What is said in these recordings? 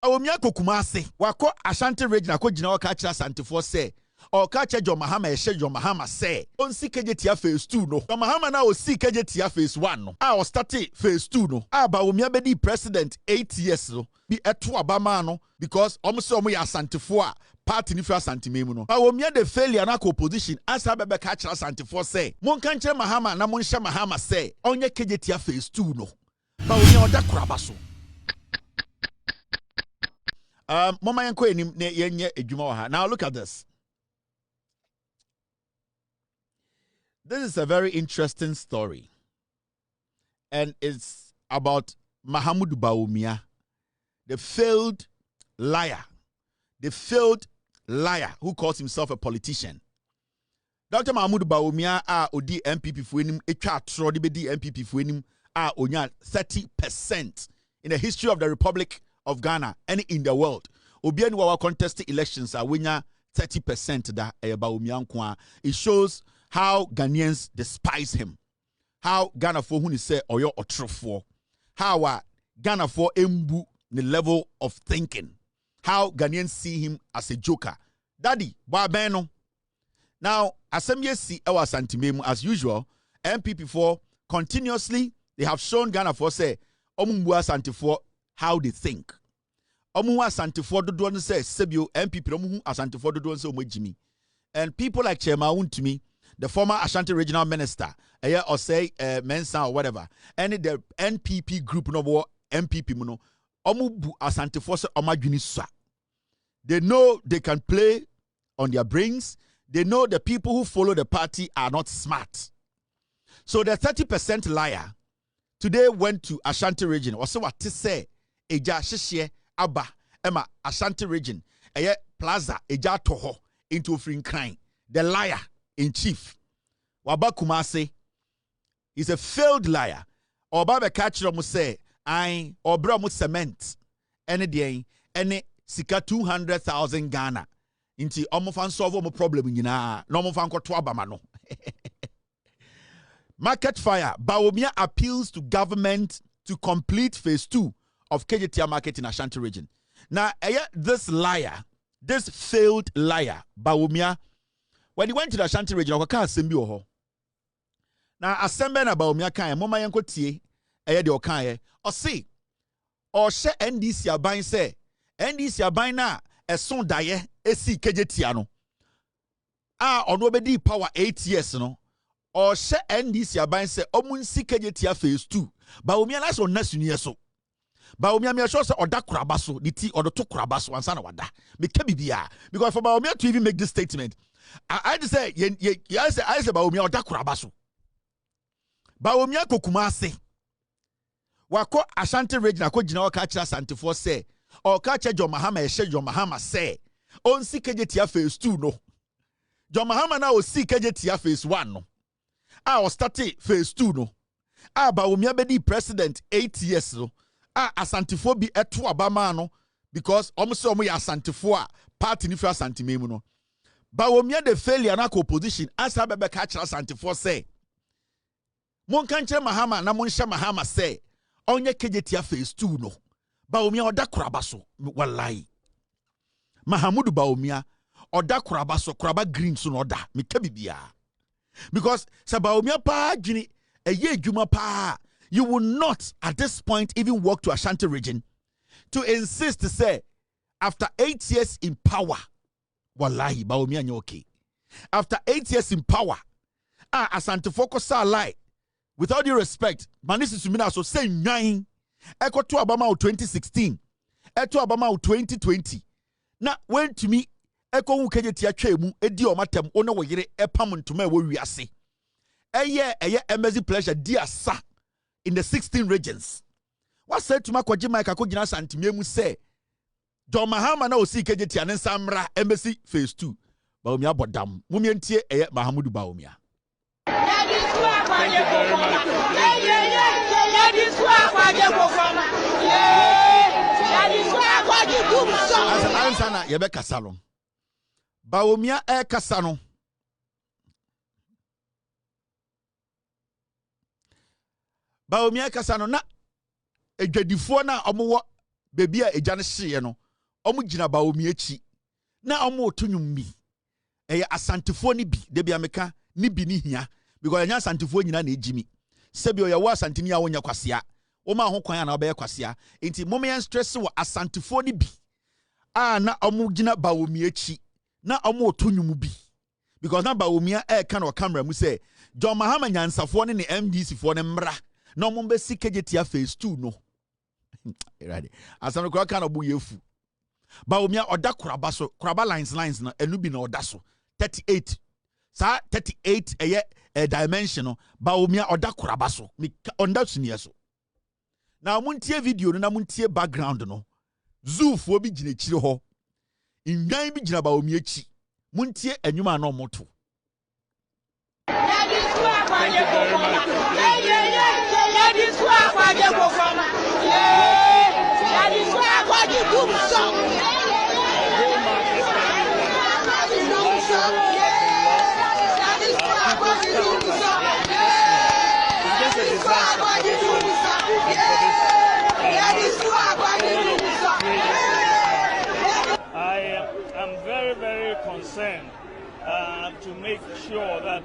Bawumia ko Kumasi wako Ashanti region akogina waka kira Asantefo say or catch John Mahama ehye John Mahama say onsi Kejetia phase 2 no John Mahama na osi Kejetia phase 1 no a o start phase 2 no a Bawumia be di president 8 years no bi eto abama no because omo say omo ya Asantefo a party ni fi Asantememu no Bawumia the failure na opposition asa bebe ka kira Asantefo say mon kan kire Mahama na mon hye Mahama say onye Kejetia phase 2 no Bawumia oda koraba so mama yanko enim ne yenye edwuma wa ha. Now look at this. This is a very interesting story. And it's about Mahamudu Bawumia, the failed liar. The failed liar who calls himself a politician. Dr. Mahamudu Bawumia odi MPP fuenim etwa atro de bedi MPP fuenim onya 30% in the history of the Republic of Ghana and in the world. Obiani wa contest elections winya 30% da Bawumia nko. It shows how Ghanaians despise him. How Ghana for who say oyo otrofo. How Ghana for embu the level of thinking. How Ghanaians see him as a joker. Daddy, Boahen. Now, Assemye si ewa Asantememu as usual, MPP for continuously they have shown Ghana for say omumbu Asantefo how they think. Omu Asantefo dodo no say sebio MPP omu Asantefo dodo no say omojimi. And people like Chema to me, the former Ashanti regional minister, or say Mensa or whatever, and the NPP group no MPP muno, omu bu Asantefo se omajuni sa. They know they can play on their brains. They know the people who follow the party are not smart. So the 30% liar today went to Ashanti region. Also what to say? Eja shishye aba ema Ashanti region. Eye plaza eja toho into offering crime. The liar in chief. Waba Kumasi is a failed liar. Oba be catch mu say I obra mu cement any day any sika 200,000 Ghana. Inti omo fan solve omo problem nyina no omo fan kwoto abama no. Market fire. Bawumia appeals to government to complete phase 2 of Kejetia market in Ashanti region. Now, this liar, this failed liar, Bawumia, when he went to the Ashanti region, waka asembi oho. Now, asembe na Bawumia kan moma yanko tie de okan o see o she NDC aban say NDC aban na eson daye esi Kejetia no. Ono obedi power 8 years no. Or she NDC aban say omunsi Kejetia phase 2. Bawumia na so nasuni so. Bawumia me sure say oda kurabaso the tea or the to kurabaso ansa na wada. Me kebibia because for Bawumia to even make this statement I just say I say Bawumia oda kurabaso. Bawumia ko Kumasi. Wako Ashanti region akogina waka kira Asantefo say or ka kira John Mahama ehye John Mahama say onsi Kejetia phase 2 no. John Mahama na osi Kejetia phase 1 no. O start phase 2 no. Bawumia be di president 8 years no. Asantefo bi eto abama no because omo se omo ya Asantefo a party ni fi Asantememu no. Bawumia the failure na opposition asa bebe ka kira Asantefo say mon kan kire Mahama na mon hye Mahama say onye Kejetia phase 2 no. Bawumia oda koraba so wallahi. Mahamudu Bawumia oda koraba so koraba green so no oda me ka bibia. Because Bawumia pa jini eye djuma pa you will not at this point even walk to Ashanti region to insist to say after 8 years in power wallahi Bawumia nye okay. After 8 years in power Asantefo ko sa lie with all due respect manisi sumina so say nyan eko to abama 2016 eto abama 2020 na when to me eko hu Kejetia twemu edi o matem one wo yire epam ntoma wo wiase eye embassy pleasure dia sa in the 16 regions. What said to Makwaji Mike Akogina Asantememu say John Mahama na osi Kejetia ne samra embassy phase 2. Bawumia bodam. Mumientie Mahamudu Bawumia. Ansana yebe kasalo. Bawumia kasano. Bawumia kasano na edwadifo na omo baby a ejane hye no omo gina Bawumia chi na omo otunwum bi asantifo ni bi de bia meka ni bi ni hia because anya asantifo nyina na ejimi sebi oya wa asantini a wonya kwasea wo ma ho kwan na obeye kwasea enti momen stress wo asantifo ni bi na omo gina Bawumia chi na omo otunwum bi because na Bawumia kan o camera mu say John Mahama nyansafo ne MDC fo ne mra na omo be si Kejetia phase 2 no ready asano kwa kan obu yefu Bawumia oda kuraba lines na enu bi na oda so 38 sa 38 dimension no Bawumia oda kuraba so onda sunie so na muntie video no na muntie background no zoo fo bi gina chire ho indwan bi gina Bawumia chi muntie enwuma na omoto I am very, very concerned to make sure that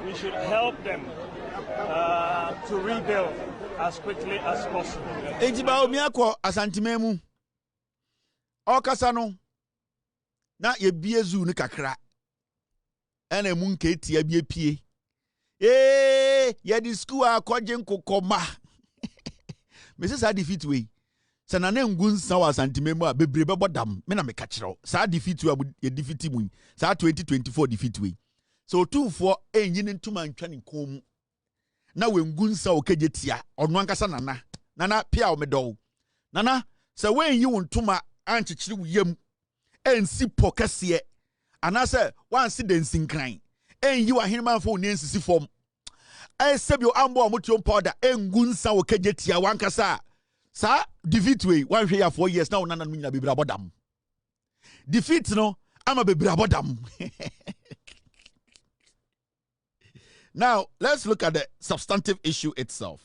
we should help them to rebuild as quickly as possible. Bawumia ko asantimemu okasa no na ye biezu ni kakra ena mu nketia bi epie ye di school akoje nkokoma Mrs. Sa defeat we sana na ngunsa wa asantimemu a bebre bebodam me na me ka kire sa defeat we ye defeat mu sa 2024 defeat we so Otumfuo enyini ntuma ntwa ne kom na wengunsa o Kejetia ono ankasa nana pia o medo nana se wenyi wontuma anchichiri wuyam ensi pokese anase wansi densinkran enyi wa henema fo ne ensisi fom sebio ambo amotio powder engunsa o Kejetia wankasa sa defeat we wan hwe ya 4 years na onana no nyina bebira bodam defeat no ama bebira bodam. Now, let's look at the substantive issue itself.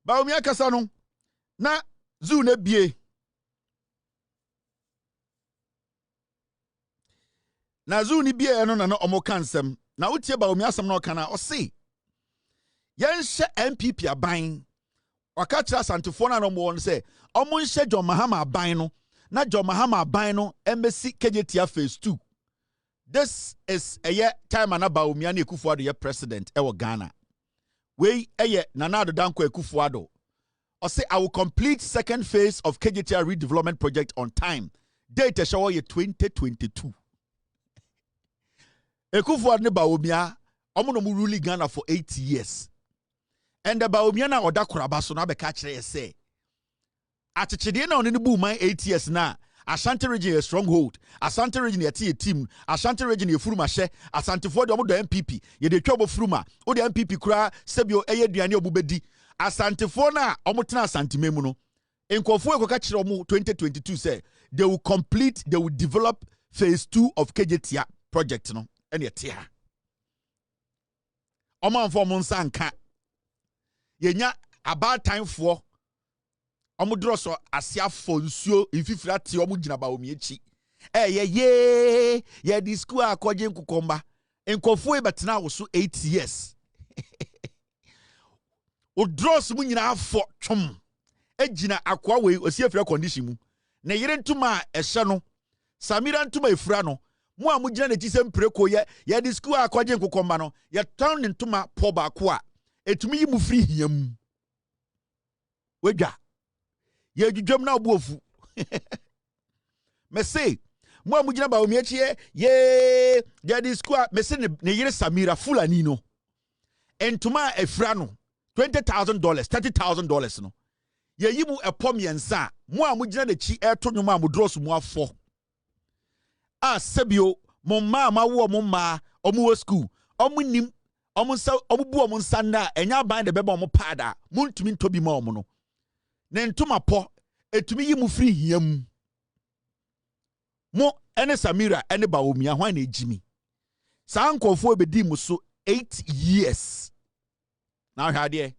Bawumia kasano na zoo ne bie. Na zoo ni bie no na omo kansem. Na utie Bawumia asem na okana o se. Yenhye MPP aban. Waka kira santifo na no mo se omo nhye John Mahama aban no. Na John Mahama aban no embassy Kejetia phase 2. This is a year time and Bawumia ne Kufuado ye president ewo Ghana. We Nana Danko Kufuado. Or say I will complete second phase of Kejetia redevelopment project on time. Date show ye 2022. Kufuado ne Bawumia omo no mu rule Ghana for 8 years. And the Bawumia na oda kuraba so na be ka kire ye say. Achichide na oni ne bu man 8 years na. Ashanti region a stronghold. Ashanti region a team. Ashanti region a furuma. Ashanti for the MPP. Ye de trouble furuma. O the MPP kura sebio eye duane obubedi. Ashanti for na omotena Ashanti memuno. Enkofo ekoka kire omo 2022 say they will develop phase 2 of Kejetia project no. Ene tie ha. Omanfo mo nsa nka. Yenya about time for Omudroso asia fonsuo ififira ti omugina Bawumia chi ye di school akoje nkukomba enkofo ebetena wo so 8 years odros mu nyina afo twom egina akwa we osiefira condition mu ne yire ntuma ehye no Samira ntuma efira no mu amugina na tise mpreko ye di school akoje nkukomba no ye ton ntuma po ba ko a etumi yi mu free hiam wedwa ye djudwam na obuofu me say mo amugina Bawumia chie ye di school me say ne yire Samira Fulani no entuma efra no $20,000 $30,000 no ye yimu epom yensa mo amugina na chi eto nwoma amudros mu afo sebio mo ma wo mo ma omo school omo nim omo sa omo bu omo nsanda enya ban de beba omo pada muntumi ntobi ma omo no ne ntuma po etumi yi mu free hiam mo ene Samira ene Bawumia hwan na ejimi sa nkofo ebedi mu so 8 years na hwade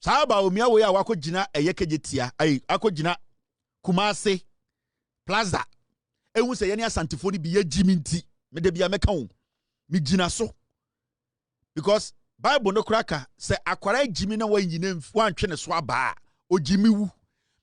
Saa Bawumia we a wakogina eye Kejetia akogina Kumasi Plaza ehu se ye ne asantifo ni bi ye jimi nti me de bia meka wo me gina so because Bible no kraka se akwara jimi na wanyina wantwe ne so aba o jimi wu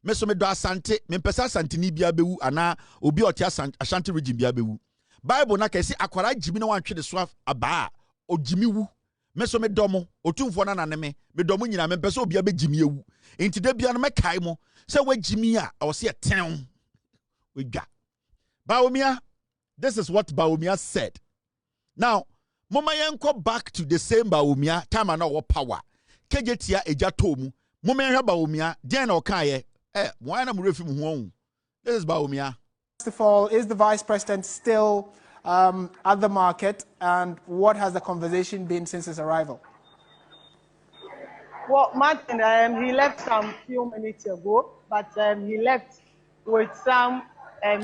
me so me do asante me pesa asante ni bia bewu ana obi oti asante region bia bewu Bible na ka se akwara jimi na wantwe ne so aba o jimi wu me so me domo Otumfuo na nane me domo nyina me pesa obi abegimi ewu enti da bia no me kai mo se wagimi a o se ten we ga Bawumia, this is what Bawumia said. Now, Mama yenko back to the same Bawumia, time and our power. Kejetia eja tomu. Mama yenko Bawumia, den okaye. Why na murefi muhong? This is Bawumia. First of all, is the vice president still at the market, and what has the conversation been since his arrival? Well, Martin, he left some few minutes ago, but he left with some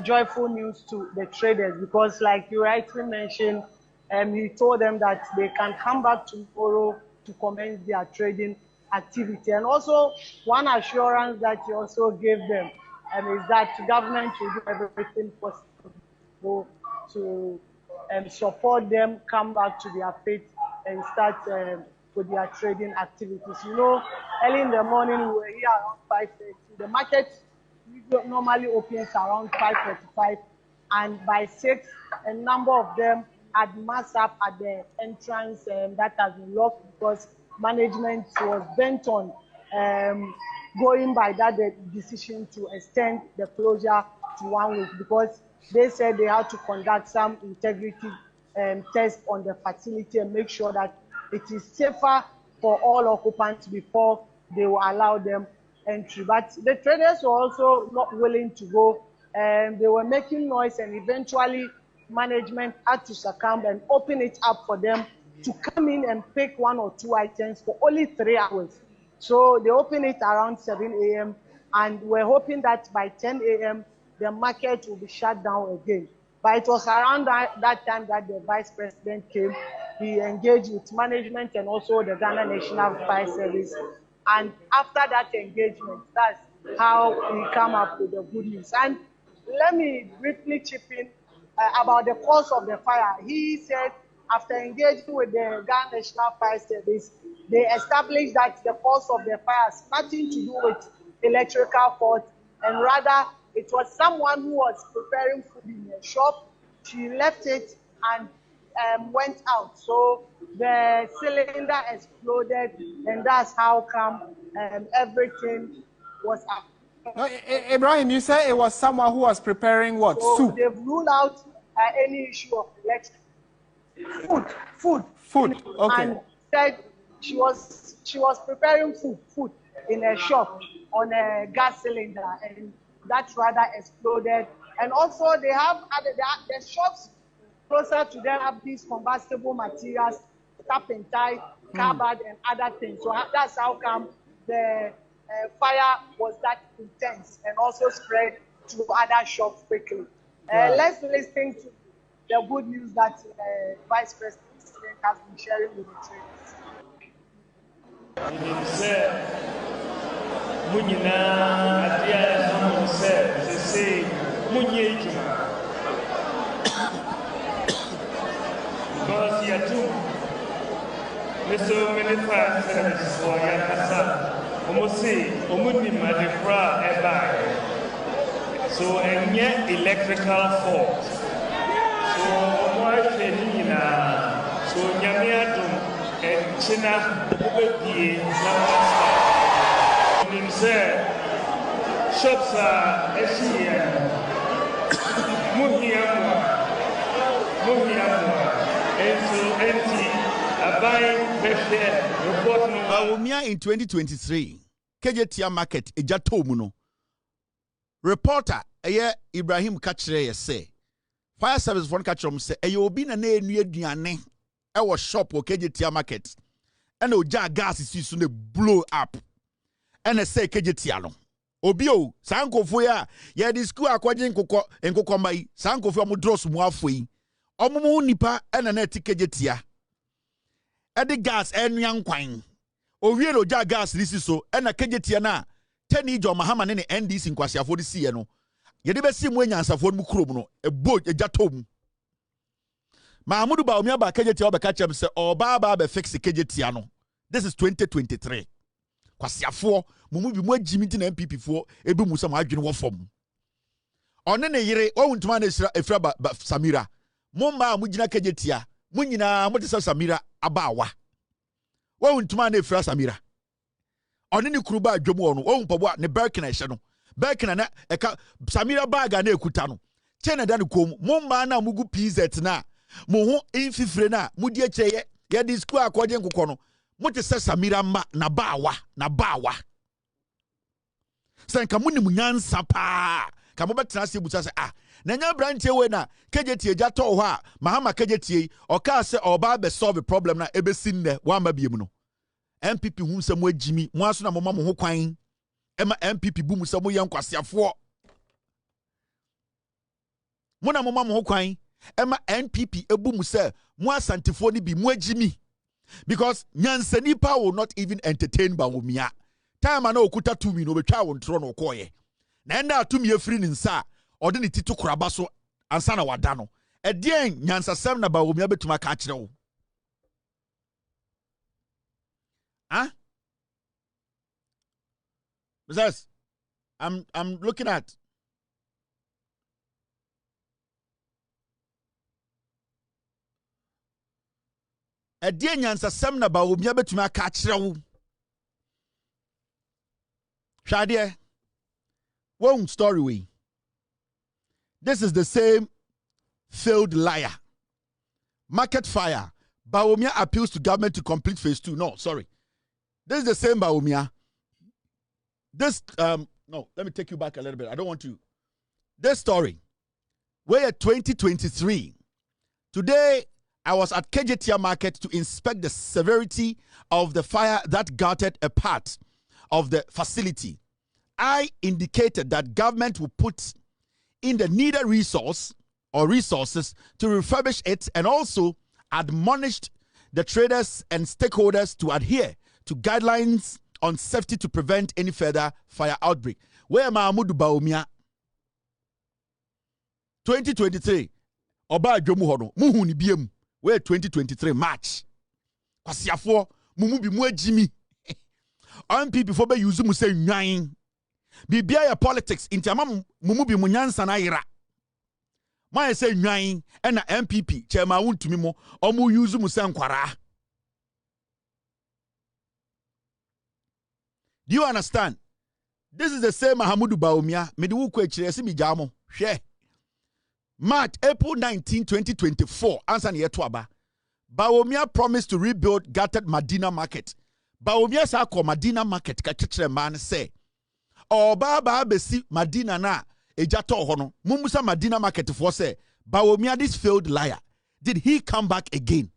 joyful news to the traders because, like you rightly mentioned, he told them that they can come back tomorrow to commence their trading activity. And also, one assurance that he also gave them is that the government will do everything possible to support them, come back to their faith, and start with their trading activities. You know, early in the morning, we were here around 5:30. The market normally opens around 5:45, and by 6, a number of them had massed up at the entrance that has been locked because management was bent on going by that decision to extend the closure to 1 week because they said they had to conduct some integrity tests on the facility and make sure that it is safer for all occupants before they will allow them entry. But the traders were also not willing to go, and they were making noise, and eventually management had to succumb and open it up for them to come in and pick 1 or 2 items for only 3 hours. So they opened it around 7 a.m. and we're hoping that by 10 a.m. the market will be shut down again. But it was around that time that the vice president came. He engaged with management and also the Ghana National Fire Service. And after that engagement, that's how we come up with the good news. And let me briefly chip in about the cause of the fire. He said after engaging with the Ghana National Fire Service, they established that the cause of the fire has nothing to do with electrical fault, and rather it was someone who was preparing food in a shop. She left it and went out. So the cylinder exploded, and that's how come everything was up. Ibrahim, you said it was someone who was preparing what? So soup? they've ruled out any issue of election. Food. Okay. And said she was preparing food in a shop on a gas cylinder, and that rather exploded. And also they have the shops closer to them have these combustible materials, tap and tie, cupboard, and other things. So that's how come the fire was that intense and also spread to other shops quickly. Let's listen to the good news that Vice President has been sharing with the traders. Mr. Millionaire services for Yakasa, Omosi, Omuni Madifra, Eba. So, and yet electrical fault. So, Omoa so Yamiadum and China, Ubebi, Namasa. And said, shops are Asia, Muhiamwa, and so empty. Bawumia in 2023, Kejetia market eja tomu no. Reporter Ibrahim Kachire say, fire service phone catcher say, obi na enu aduane e wo shop wo Kejetia market. And oja gas is soon blow up. And say Kejetia no. Obi o sankofo ya ye di school akwaje nkokọ mai sankofo mo dross mu afoi. Omo nipa na na ti Kejetia. Edi gas enuan kwan owie no ja gas risi so na Kejetia na tani jo Mahama ne NDC nkwasiafo de sie no ye de besi mu anyansafo no krom no ebo ejatom Mahmudu Bawumia ba Kejetia obeka chem se oba ba be fix Kejetia no. This is 2023. Kwasiafo mumu bi mu agimi ti na MPP fo ebi mu sam adwene wo fom. One ne yire wontuma na efra Samira. Momma mu gina Kejetia. Mu nyina mo te Samira abawa. Wontuma na efra Samira. One ne kuru ba adwom wo no wonpobo ne Markin ehye no. Markin na eka Samira baga na ekuta no. Chena da ne kom. Momma na mugu PZ na. Mo ho infifire na mudi echeye ye di school akwaje nkokọ no mo te se Samira ma na bawa senka muni munyansa pa ka mo betena se busa se na nya branche we na Kejetia ja to ho a Mahama Kejetia o ka se oba be solve problem na ebesi nne wa ma biem no MPP hu se mo agimi mo aso na mo ma mo ho kwan ema MPP bu mu se mo ye nkwasiafo mo na mo ma mo ho kwan Emma NPP ebu mu se mu asantifo ni bi mu agimi because nyansani pa will not even entertain Bawumia time na okuta tumi no betwa wontro no koye na enda atumi afiri ni nsa ode ni titu koraba so ansa na wada no edien nyansasem na Bawumia betuma ka kire wo Because I'm looking at Edie nyansasem na Bawumia betumi aka kire wo Hwade one story we this is the same failed liar market fire Bawumia appeals to government to complete phase 2 no sorry this is the same Bawumia this no let me take you back a little bit I don't want to this story we're 2023 today I was at Kejetia market to inspect the severity of the fire that gutted a part of the facility. I indicated that government will put in the needed resources to refurbish it and also admonished the traders and stakeholders to adhere to guidelines on safety to prevent any further fire outbreak. Where Mahmudu Bawumia 2023 Oba Adwomu hono muhu ni biem where 2023 March. Kwasiafo mumu bi mu agimi. MPP for be use mu say nwan. Bibia ya politics inti ama mumu bi mu nyansa na yira. Ma say nwan e na MPP chairman wuntumi mo omu use mu say nkwara. Do you understand? This is the same Mahmudu Bawumia. Me di wu ko akire si mi jamo. Hwe. March, April 19, 2024, answer ni yetu aba. Bawumia promised to rebuild gutted Medina market. Bawumia sa ko Medina market ka chichire man say. Oba ba besi Medina na ejato hono. Mumusa Medina market for say. Bawumia this failed liar. Did he come back again?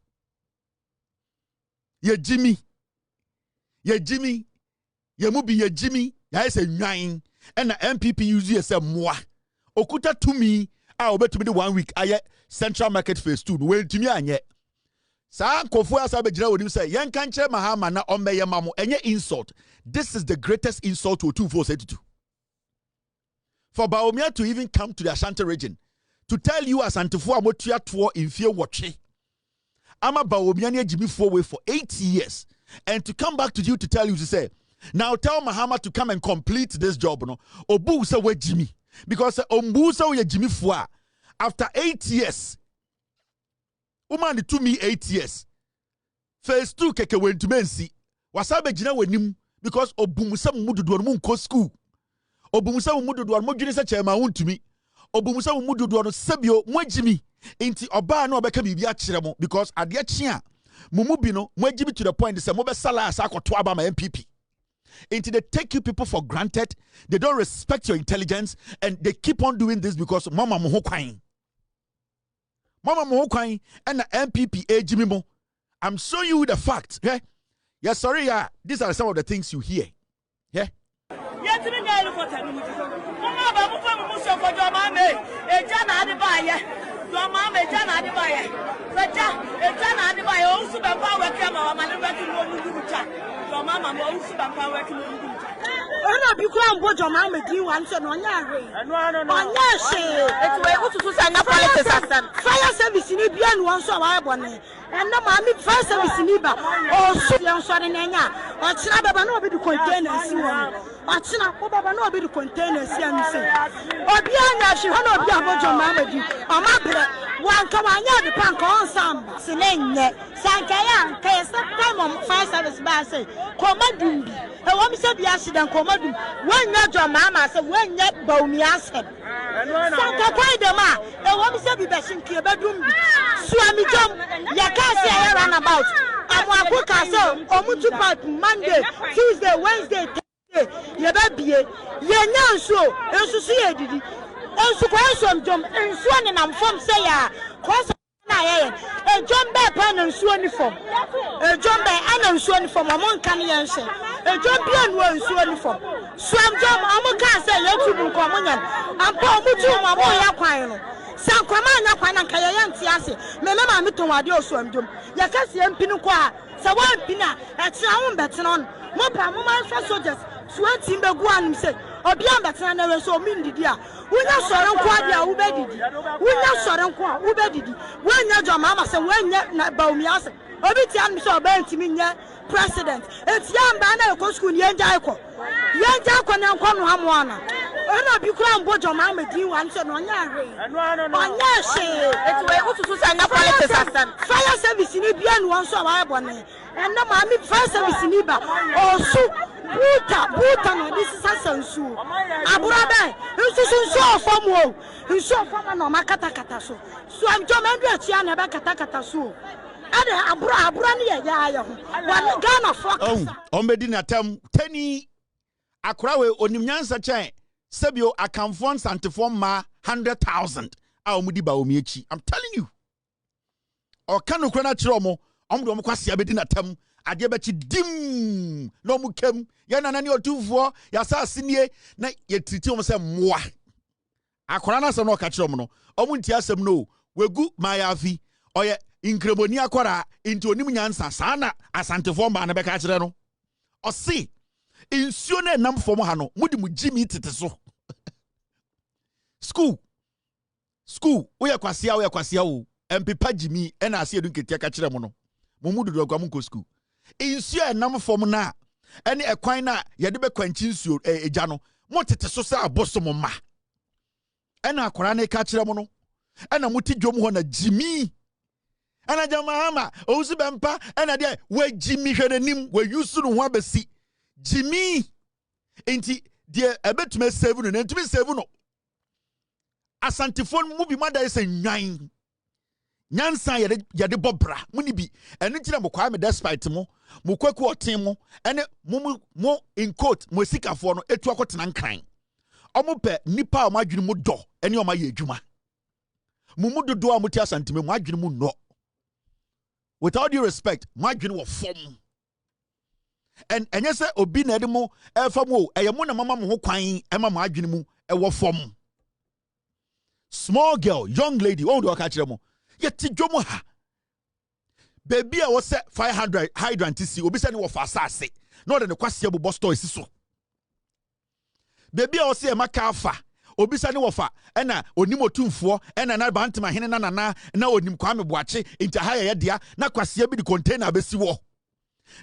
Ye Jimmy. Ye mubi ye Jimmy. Ya say nine. And the MPP use say moi. Okuta to me. I bet to be the 1 week. I Central Market phase 2. Well, to me, anye. Sa kofu asa be jira wodim say yen kan kire Mahama na ombeye mamo enye insult. This is the greatest insult to Otumfuo said to. For Bawumia to even come to the Ashanti region to tell you Asantefuo amotua to in fear watche. Ama Bawumia ne Jimmy for 8 years and to come back to you to tell you to say now tell Mahama to come and complete this job no. Obu say we Jimmy. Because Ombusa we Jimmy Fua after 8 years. Woman to me 8 years. Phase 2 keke went to mensi. Wasabe jina wenim because Obumusa mudu duan mun ko school. Obumusa mudu duan mo jini sa chema won to me. Obumusa mudu duan sebio mo Jimmy. Inti oba no obeka bibia kire mo because ade chia mumu bi no mo Jimmy to the point say mo be sala asa akoto aba ma MPP. Until they take you people for granted, they don't respect your intelligence, and they keep on doing this because Mama Mohokwain. Mama Mohokwain and the MPP Ejimimo. I'm showing you the facts. Yeah? Yeah, sorry, yeah. These are some of the things you hear. Yeah? Fire service in Ibian once a while, and no mammy fire service in Iba, or Sudan Sarananya, or Chinabano be the containers, or Chinabano be the containers, or Biana, she will not be about your mamma, or Mabra, one come on, the punk on some, Silene, Sankaya, time on fire service bassy, Commodumbi, a woman said the accident, Commodum, when not your mamma said, when yet Bawumia said. Sanka quite the ma, a woman said, be best in Kibadum, Swami Jump, Yakasi, I ran about. I'm a book castle, Omutu Park, Monday, Tuesday, Wednesday, Thursday, Yababi, Yanso, and Society, and Suquation Jump, and Swan and I'm from Saya, Cross. A John Bear Pan and Swan uniform, a John Bear and Swan uniform, among Canadians, a John Pian was Swan uniform. Swam Jump, Amoka say, Yotu Commonian, and Paul Mutu, Mamoya Quino. San Quamana Quana Kayan Tiasi, Melama Mitomadio Swam Jump, Yakasi and Pinuqua, Sawan Pina, at Sound Batanon, Mopa, Mama soldiers, Swan Timber Guan said, or beyond that never so mean the dear. We now saw Quadia, who bedded. We now saw Qua, who bedded. When your mamma said, when yet not Bawumia, Obitian saw Bentiminia, President, it's young Banner Coscu, Yan Jaco. Yan Jaco and Quam Hamwana. I know you can't put your mamma do once on Yari. On Yashi, it's way to send up fire service in Ibian once a while, and no mammy fire service in Iba, or soup. Buta, this is a son. Aburabe, this is so from who saw from no Makatakaso. So I'm Jomandra Chiana Bakatakaso. Ada Abrania, one gun of fuck. Oh, Ombedina Tem, Tenny Akrawe, Onimyansa Chain, Sebio, I can fund Santiform Ma 100,000. Aumudi Bawumia. I'm telling you. Or Kanu Krana Chiromo, Omdomokwasi Abedina Tem. Adiabachi dim no mukem yana nani Otumfuo yasa sinie na ye triti omo se moa akora na se no ka kire omo no omo nti asem no wegu mayafi oye inkremoni akora nti onim nyansa sana asantefo ma na be ka kire no osi insuo na nam fom ha no mudi mu jimi tete so school we kwasia o empepa jimi e na ase edu Kejetia ka kire mo no mumudu do agwa mu school insuo enam fom na ene ekwan na yede be kwanchi nsuo eja no motete so sa abosom ma ena akora na ka kire mo no ena muti dwom ho na jimi ena jamahama ousu bempa ena de we jimi hwenanim we yusu no ho abesi jimi enti de ebetume save no ntumi save no asantifon mu bi mada ese nwan nyansa yede bobra muni bi eno kire mo kwa me despite mo kwaku oten mo ene mo in court mo sikafo no etu akotena nkran omo pe nipa o madwene mo do ene o ma ye adwuma mumu dodo a muti asantime mo adwene mo no with all due respect madwene wo fom and enye se obi na ede mo efam o eye mo na mama mo ho kwan ema mo adwene mu e wo fom small girl young lady won do ka kire mo yeti dwomo ha baby a was 500 hydrant si obi se ne wo fa asase no de ne kwase bobo store isi so baby a was e maka afa obi se ne wo fa ena onim Otumfuo ena na bantima hene na onim kwame boache nti ha ye dia na kwase bi di container besi wo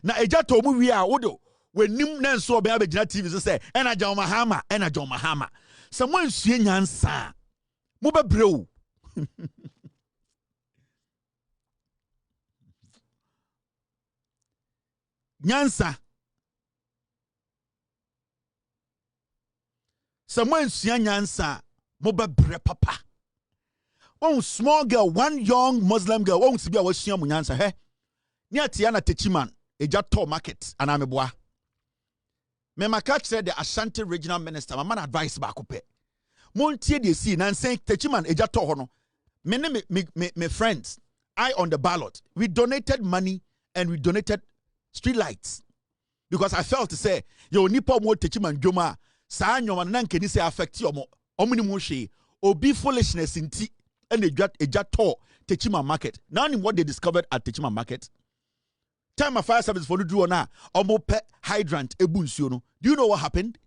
na eja to mu wi a wodo wenim na nso oba abegina TV so se ena John Mahama se mo nsue nyansa mo bebreu nyansa someone nsua nyansa mo bebre papa one small girl one young Muslim girl one sibia wasua mo nyansa he ni atia na techiman eja to market ana meboa me maka kire the Ashanti regional minister man advice ba kope montie de si na nsen techiman eja to ho no me friends I on the ballot we donated money and we donated street lights because I felt to say yo nipa mo techiman dwoma sa anyoma na nkeni say affect omo ni mo hwe obi foolishness nti and eja to Techima Market. Now, what they discovered at Techima Market. Time of fire service for the do na omope hydrant ebunsuno. Do you know what happened?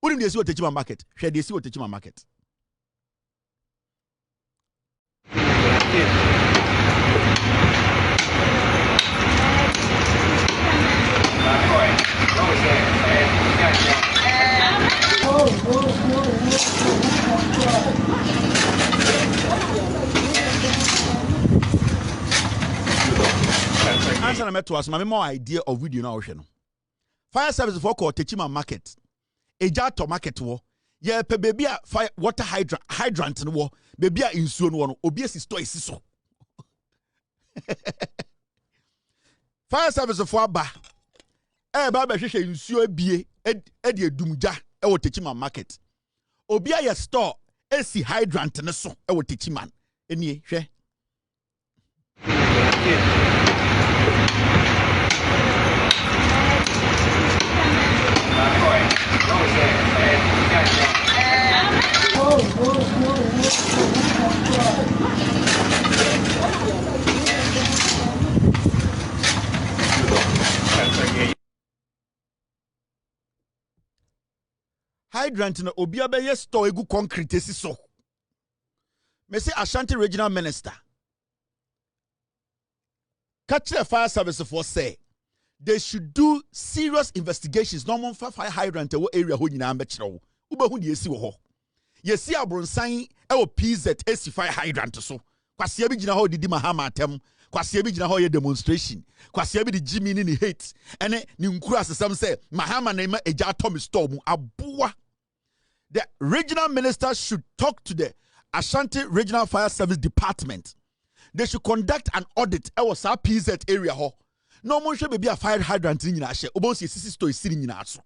Wouldn't they see what Techima Market? Share they see what Techima Market? Answer I met to us, my more idea of video now. Fire service for called Techima Market. Ejato market wo. Yeah, pe baby a fire water hydrant no wo. Baby a insuo no no. Obi esi store esi so. Fire service for ba. Ba hwehwe insuo ebie e de adumja e wo Techima Market. Obi a ye store esi hydrant ne so e wo Techima. Enie hwe. Hydrant na obi abeye store egu concrete esi so. Me say Ashanti regional minister catch the fire service for say they should do serious investigations. No more fire hydrant area ho nyina ambekiro. Ubehu de esi wo ho. Yesi abronsan e wo PZ esi fire hydrant so. Kwase bi gina ho didi Mahama atem. Kwase bi gina ho ye demonstration. Kwase bi di Jimmy ni hate. Ene ni nkuru asesam say Mahama na ima eja atom storm aboa. The regional minister should talk to the Ashanti Regional Fire Service Department. They should conduct an audit. I was a PZ area ho. No one should be a fire hydrant in your share. Obonsi sister is sitting in us.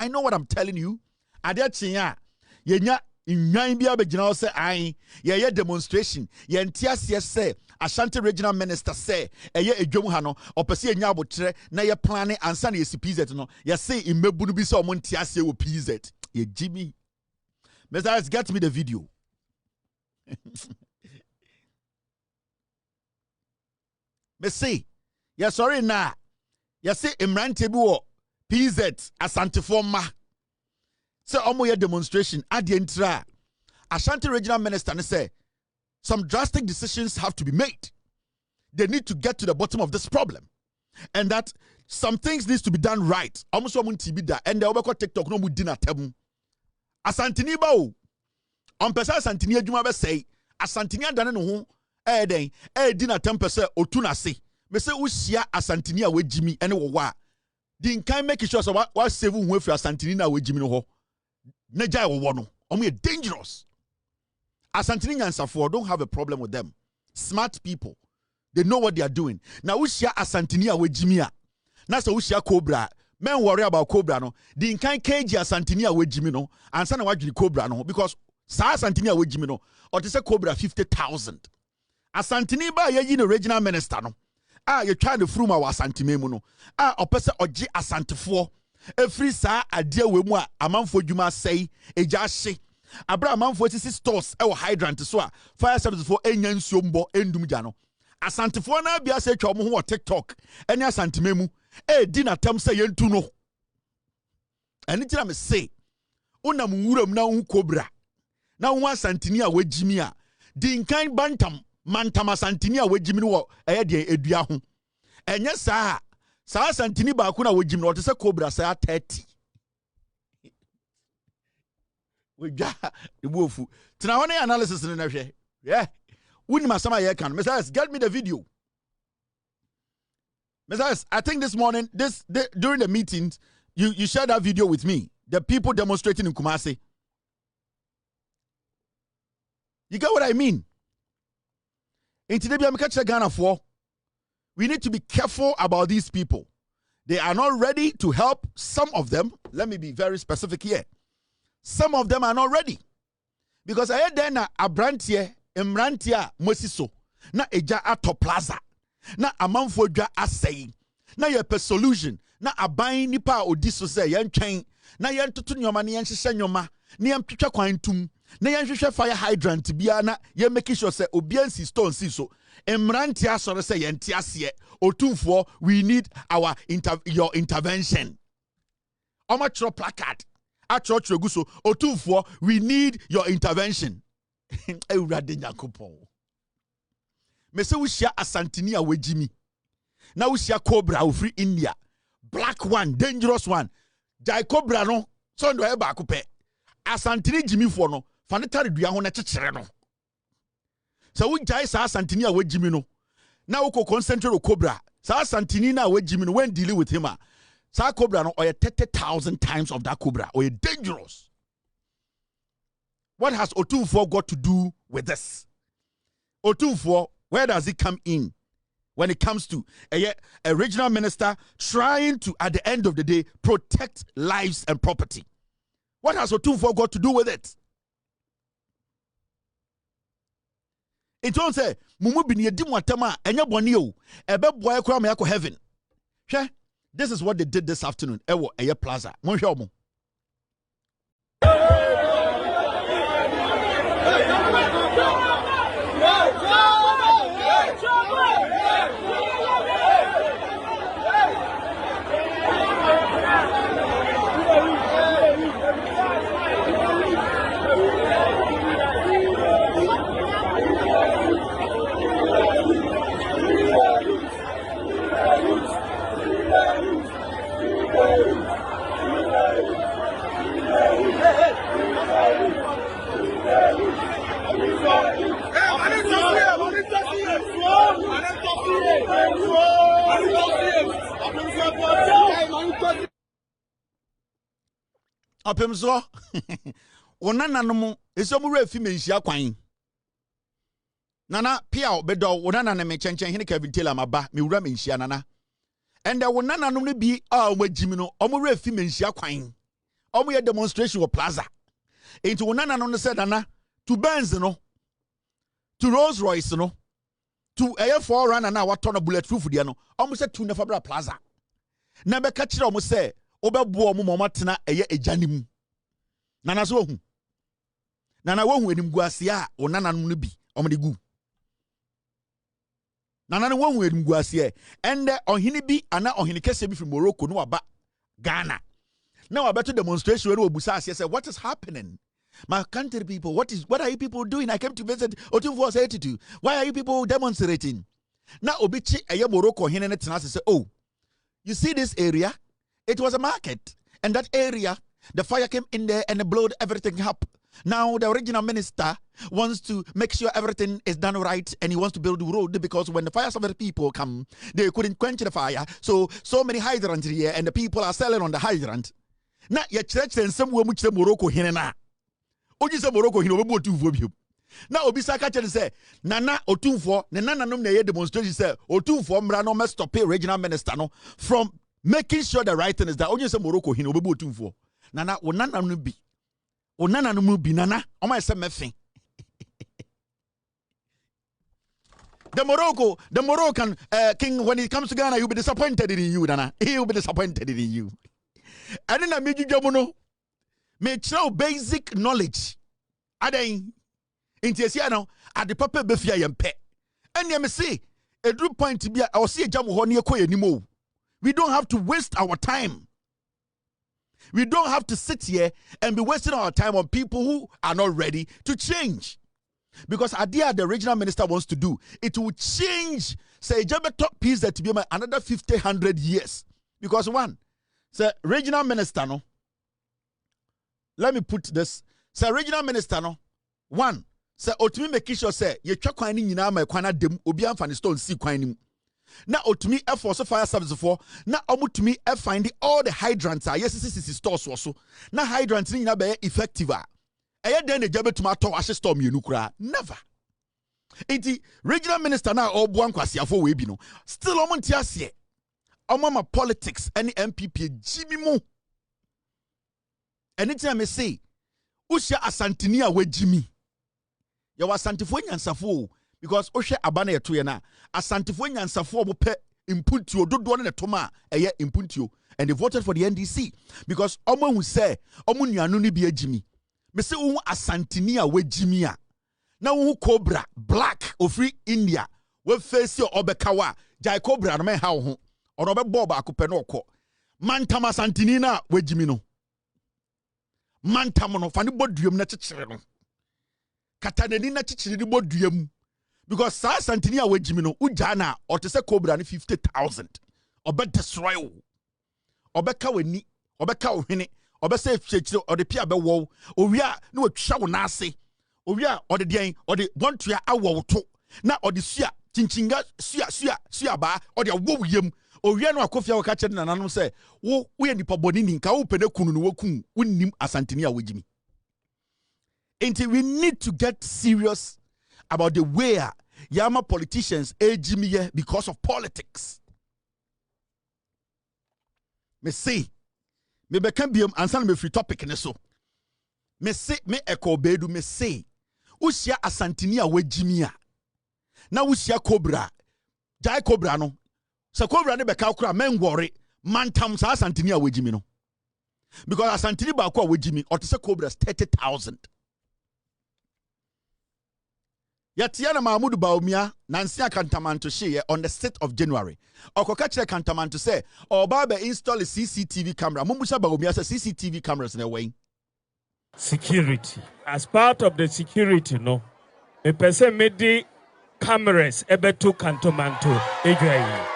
I know what I'm telling you. Adiachinya, yenya in be a general say I ye demonstration. Ye entias say Ashanti Regional Minister say ye a jomuhano or persi nyabotre na ye planning and send ye PZ no. Ye say in mebunu bi so montias ye PZ. Ye Jimmy. Mr. Get me the video. Me say, yeah, sorry na. Ya say Imran wo PZ Asante forma. Say omo ye demonstration at the entra. Ashanti Regional Minister say some drastic decisions have to be made. They need to get to the bottom of this problem. And that some things needs to be done right. Almost one TB da and the over TikTok no mu dinner table. Asantini ba o. On pesa Asantini adwuma be say Asantini adane no ho den dinner 10% otuna se. Me say usia Asantini a we Jimmy ene wo wa. Din kan make sure so wa save hu afri Asantini na we Jimmy no ho. Na jai wo no. Omo dangerous. Asantini nyansafo don't have a problem with them. Smart people. They know what they are doing. Now usia Asantini a we Jimmy a. Na so usia Cobra. Men worry about Cobra no. Din kan KG Asantini a we Jimmy no. Ansa na wadwini Cobra no because sa Asantini a we Jimmy no. Or to say Cobra 50,000. Asantini ba ye yi no regional minister no. You trying to from our Asantime mu no. Opese oji Asantefo. Every sa ade we mu a amanfo dwuma sei eja hye. Abra amanfo sisi stores e wo hydrant so a fire service for enya nsuo mbo endum gya no. Asantefo na bia se twa mo ho TikTok. Ene Asantime mu di na tam se yentu no. Eni tira me say unam wuram na hu Cobra. Na hu Asantini a wagimi a din kan bantam Mantama Asantini a wagimi no de edua ho. Enye saa Asantini ba ku na wagimi no te Cobra saa 30. We ja the bofu. Tina one analysis ni na hwe. Yeah. Wuni masama ye kan. Messiah, get me the video. Messiah, I think this morning during the meetings you shared that video with me. The people demonstrating in Kumasi. You get what I mean? In today, we need to be careful about these people. They are not ready to help some of them. Let me be very specific here. Some of them are not ready. Because I had then a brantie, emrantia, mosiso, na eja ato plaza, na amanfo dwa asay, na ye per solution, na abayin nipa odiso se yen chain, na yen tutu nyoma ni yen hye nyoma, ni yen twetwa kwan tum, Na yɛnhwehwɛ fire hydrant bia na yɛ make sure say obiansi stone si so. Emranti asore say yɛnte aseɛ. Otumfuo, we need your intervention. Omatro placard. Atro gu so. Otumfuo, we need your intervention. Ewurade Nyankopɔn. Me say we share Asantini a wejimi. Now we share Cobra free India. Black one, dangerous one. Jai Cobra no. So ndo eba akupe. Asantini Jimmy for no. Fanitari duya ho na chechere no. So we jai sa Asantini a wejimi no. Now we concentrate on Cobra. Sa Asantini na wejimi no when dealing with him. Sa Cobra no or 30,000 times of that Cobra or dangerous. What has Otumfuo got to do with this? Otumfuo, where does it come in? When it comes to a regional minister trying to, at the end of the day, protect lives and property. What has Otumfuo got to do with it? It don't say, Mumu bini edimu atama, enya boniyo, ebe boye kwa me yako heaven. This is what they did this afternoon. Ewo, eye plaza. Mon omo. Apemso onana no mu esomure fi menhia kwan nana pia obedo onana na me chenchen hene Kevin Taylor maba me wura menhia nana and the onana no bi a omagimi no omure fi menhia kwan omo demonstration wo plaza into onana no said nana to Benz no to Rolls Royce no to air forerunner na wato no bulletproof dia no omo say to Nefabra plaza na be ka kire omo say obebo omo momatena eye ejanim nana so hu nana wohu enimguase a onana no bi omo de gu nana no wohu enimguase ende ohini bi ana ohini kese bi from Morocco no waba Ghana now about demonstration where obusa say what is happening my country people what are you people doing? I came to visit Otumfuo 82. Why are you people demonstrating now obichi eye Morocco hine ne tena say oh you see this area. It was a market, and that area, the fire came in there and it blew everything up. Now the original minister wants to make sure everything is done right, and he wants to build the road because when the fires of the people come, they couldn't quench the fire. So many hydrants here, and the people are selling on the hydrant. Now your church and some much the Morocco hinena. Oji se Morocco hino obo Otumfuo. Now Obisaka chen say Nana Otumfuo, Nana no na demonstration say Otumfuo mra no must stop regional minister no from making sure the right thing is that only say Morocco hino obo Otumfuo. Nana onana no bi. Onana no mu bi nana. O ma say mefen. The Moroccan king, when he comes to Ghana, he'll be disappointed in you, Nana. He'll be disappointed in you. And then I made you jamono. Me show basic knowledge. Aden. Intiesiano at the papa befia yempe. And you may say a true point to be I'll see a jamu honey anymore. We don't have to waste our time. We don't have to sit here and be wasting our time on people who are not ready to change. Because idea the regional minister wants to do, it will change, say, top piece that to be another 50, 100 years. Because one, say, regional minister, no, let me put this, say, regional minister, no, one, say, Otumi make sure, say, ye chwa kwani nyina ma kwana dem, obi amfa ne stone si kwani. Na Otumi force fire service for, na omutumi find all the hydrants are, yes, stores also. Na hydrants ni nyina be effective. Then the job to my ashe storm you never. Iti regional minister na obuan kwasi afo we bi no. Still omonti ase. Omama politics any MPP Jimmy mu. Anytime I say Usha Asantini a we Jimmy. Ya wasantifo nyansafo because Usha abana yeto ye na asantifo nyansafo mo pe impuntio dodo ne toma eye impuntio and they voted for the NDC because omo hu say omo nuanu ni bi Jimmy. me se wo asantini a wejimi a na wo cobra black ofri India we face your obekawa jai cobra no me ha wo ho ono be bob akopɛ no okɔ mantam asantini na wejimi no mantam no fa ne boduam na kyekyere no katanani na kyekyere ne boduam because sa asantini a wejimi no ugya na otese cobra ne 50,000 obe destroy wo obeka wani obeka ohwene obese hyekyere ode pia be wo owia na watwa wo na ase owia ode den ode bontua awo wo to na ode sua chinchinga sua ba ode wo yam owia no akofia wo ka kye nananom se wo ye nipa boni ni nka wo pene kunu no wakun wonnim asantini a wejimi. Until we need to get serious about the way Yama politicians ejimi because of politics. Me say, me bekan biam ansan me free topic ne so. Me say me eko bedu me say, usia asantini a wejimi a. Na usia cobra, jai cobra no. Sa cobra ne beka ukra men worry, mantam sa asantini a wejimi no. Because asantini ba kwa wejimi, otise cobra 30,000. Yatiana Mahmudu Bawumia, Nancy Kantamanto she on the 6th of January. Okokache Kantamanto say, Obabe install a CCTV camera. Mumusha Bawumia says CCTV cameras in a way. Security. As part of the security, no. A person made the cameras ebetu Kantamanto Ejai.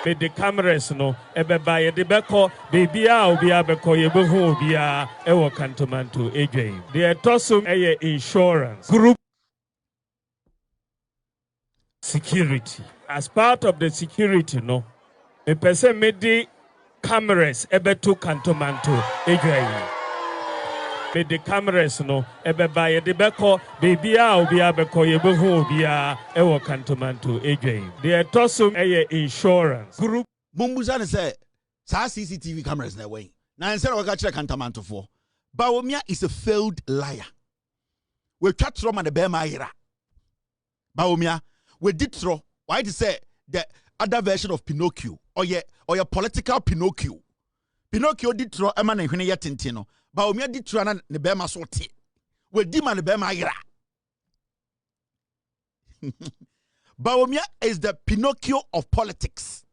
Made the cameras no ebe by the beko bebia obia beko yebehu obia ewo Kantamanto Ejai. The tosum eye insurance group. Security. As part of the security, no. A person made the cameras ebetu Kantamanto Ejai. Made the cameras no ebe by the beko bebia obia beko yebehu obia ewo Kantamanto Ejai. The tosum eye insurance group. Mumbuzane say sa CCTV cameras na way. Na instead of catch Kantamanto for. Bawumia is a failed liar. We catch from the Bema ira. Bawumia we did throw why to say the other version of Pinocchio or your political Pinocchio. Pinocchio did throw a man and Tintino. Bawumia did throw an the Bema sorti. We demand the Bema ira. Bawumia is the Pinocchio of politics.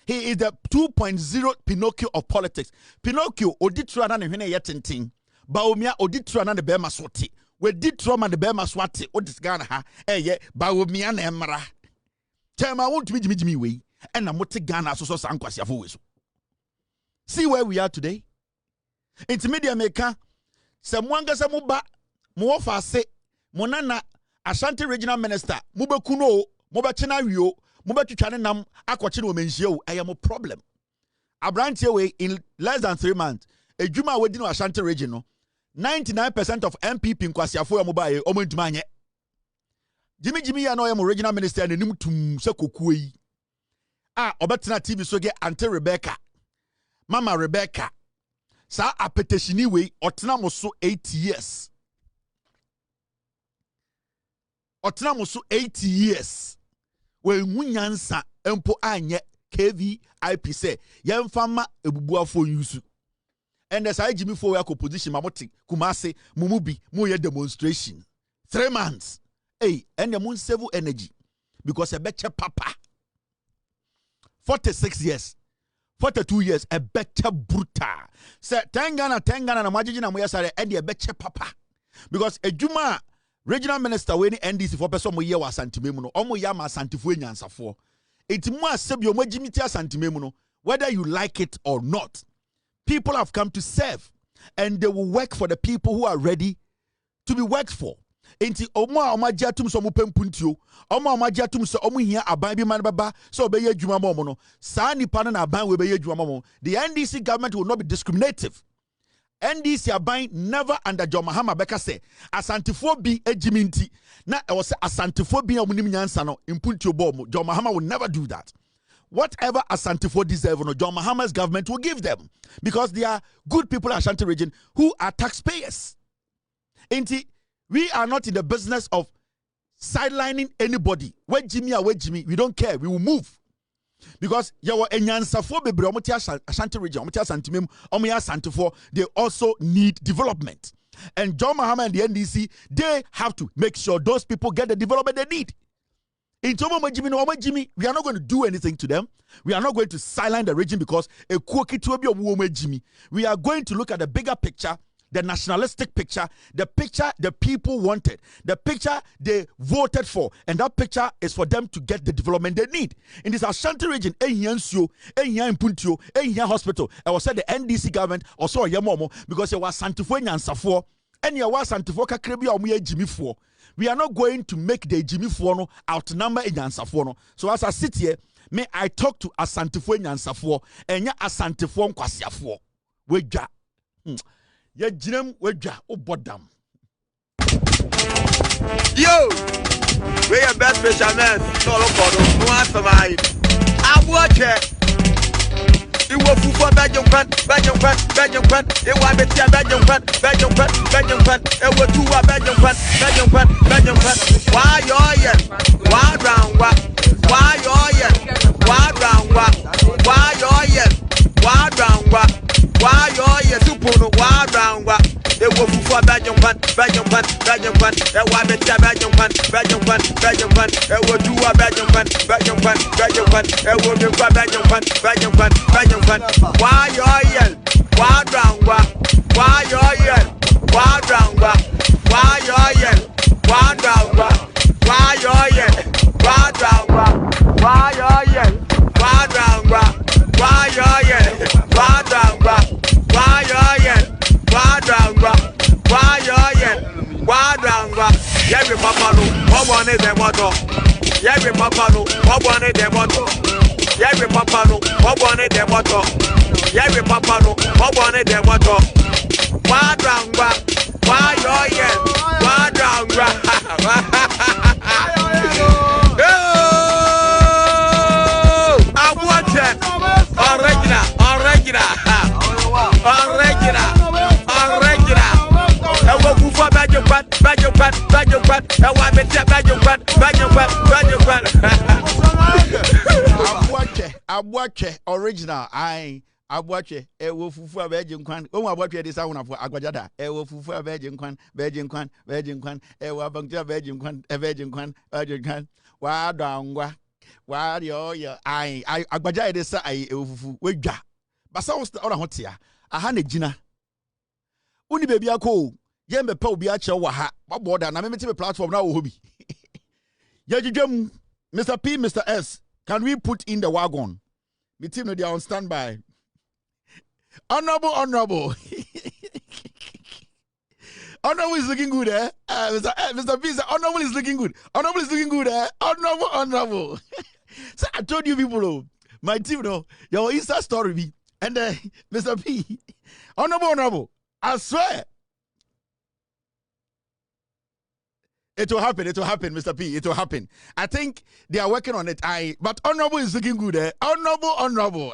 He is the 2.0 Pinocchio of politics. Pinocchio oditra na ne hwene yetintin. Bawumia oditra na ne bema swati. We did trauma the bema swati odisgana ha eye Bawumia na emra. Tema won't me we and na mote Ghana so sankwasiafo we so. See where we are today. Intermedia maker se mwanga se muba mo fa se monana Ashanti regional minister mubekuno mobachina wio mobetwitwane nam akwache no menhia o I am a problem. Abrantie we in less than 3 months edwuma we di no Ashanti region no 99% of MPP nkwasiafo yamubaye omantuma anye. Jimmy ya no yam regional minister and nim tum se kokuyi. Obetena TV so ge Auntie Rebecca. Mama Rebecca. Sa apeteshini we otena mo so 8 years. Otena mo so 8 years. We nyansa empo anye KVIP say yemfama ebubuafo yusu. And as I Jimmy for your position, Mamoti, Kumasi, Mumubi, Muya demonstration. 3 months. Hey, and the moon save energy. Because a better papa. 46 years. 42 years, a better brutal. Say, Tangana, na Majina Moyasare, and a better papa. Because a Juma regional minister, when NDC for person Moya was Santimemuno, Omoyama Santifuenian Safo. It's more Sebio Mojimitia Santimemuno, whether you like it or not. People have come to serve, and they will work for the people who are ready to be worked for. Enti oma jatum so mupempuntio, oma jatum so omu hia aban bi man baba so obeye adwuma mo no. Sa nipa na aban we beye adwuma mo. The NDC government will not be discriminative. NDC aban never under John Mahama beka say asantifo bi ejiminti na e was asantifo bi omunim nyansa no impuntio bom. John Mahama will never do that. Whatever Ashantifo deserve, no, John Mahama's government will give them because they are good people in Ashanti region who are taxpayers. We are not in the business of sidelining anybody. Where Jimmy or where Jimmy, we don't care. We will move because Ashanti region, they also need development. And John Mahama and the NDC, they have to make sure those people get the development they need. We are not going to do anything to them. We are not going to silence the region because we are going to look at the bigger picture, the nationalistic picture, the picture the people wanted, the picture they voted for, and that picture is for them to get the development they need. In this Ashanti region, hospital, I was said the NDC government also because it was Santifo and Safo, and you was Santifo Kakrebi or Jimmy for. We are not going to make the Jimmy Fuono outnumber Nyansafuono. So as I sit here, may I talk to Asantefo Nyansafuo and ya Asantefo Nkwasiafuo. Weja. Ya jinem weja obodam. Yo! We are best fishermen. No look no answer mine. I watch it. You will for Belgium fan. It was better Belgium fan. It was two Belgium fan. Why you Why round what? Why you Why round what? Why you Why round what? Why you Supuno? Why round what? It was for Belgium fan. It was better Belgium fan. It was two Belgium fan. It was Belgium fan. Why you Why round what? Why you Why round what? Why you Why round what? Why you Why round what? Why you Why round what? Why you Why round what? Why you Why round what? Why you Why round what? Yeah, we papa no. What one is the motto? Yeah, we papa no. What one is the motto? Yeah, we papa no. What one is the motto? Yeah, we papa no. What one is the motto? Why round what? Why you Why round what? I want it. Original. I will move for Belgium. Abwache original. Abwache ewo fufu abeje nkwan o abwache de sa wona fo agwajada ewo fufu abeje nkwan ewo abangja abeje nkwan wa dangwa wa yo agwaja de sa ewo fufu wedwa basa wo ora hotia aha na gina uni bebi akọ ye mbepa obi a che wa ha boda na memete platform na wo hobi ye dwedwam Mr. P, Mr. S, can we put in the wagon? Me team no they are on standby. Honorable. Honorable is looking good, eh? Mr. P said, Honorable is looking good. Honorable is looking good, eh? Honorable. So I told you people, my team, your Insta story be, and Mr. P, Honorable, I swear. It will happen, Mr. P. It will happen. I think they are working on it. But Honorable is looking good, eh? Honorable.